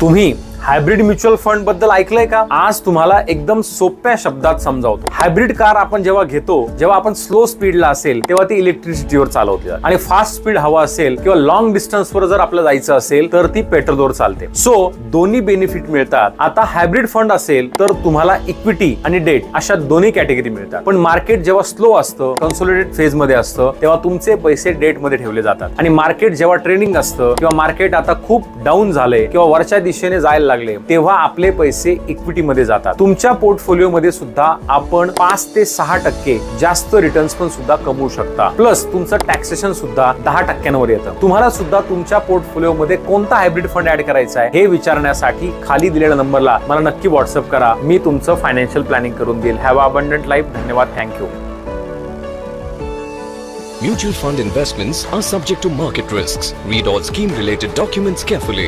तुम्ही hybrid mutual fund बद्दल ऐकलंय का? आज तुम्हाला एकदम सोप्या शब्दात समजावतो. हायब्रिड कार आपण जेव्हा घेतो, जेव्हा आपण स्लो स्पीडला असेल तेव्हा ती इलेक्ट्रिसिटीवर चालवते आणि फास्ट स्पीड हवा असेल किंवा लॉंग डिस्टन्सवर जर आपल्याला जायचं असेल तर ती पेट्रोलवर चालते. सो दोन्ही बेनिफिट मिळतात. आता हायब्रिड फंड असेल तर तुम्हाला इक्विटी आणि डेट अशा दोन्ही कॅटेगरी मिळतात. पण मार्केट जेव्हा स्लो असतं, कन्सोलिडेट फेज मध्ये असतं, तेव्हा तुमचे पैसे डेट मध्ये ठेवले जातात. आणि मार्केट जेव्हा ट्रेडिंग असतं किंवा मार्केट आता खूप डाऊन झाले किंवा वरच्या दिशेने जायला लागले, तेव्हा आपले पैसे इक्विटी मध्ये जातात. तुमच्या पोर्टफोलिओ मध्ये सुद्धा आपण 5 ते 6% जास्त रिटर्न्स पण सुद्धा कमवू शकता. प्लस तुमचं टॅक्सेशन सुद्धा 10% येतं. तुम्हाला सुद्धा तुमच्या पोर्टफोलिओ मध्ये कोणता हायब्रिड फंड ऍड करायचा आहे हे विचारण्यासाठी खाली दिलेल्या नंबरला मला नक्की व्हॉट्सअप करा. मी तुमचं फायनान्शियल प्लॅनिंग करून देईल. Have a abundant life. धन्यवाद. Thank you. Mutual fund investments are subject to market risks. Read all scheme related documents carefully.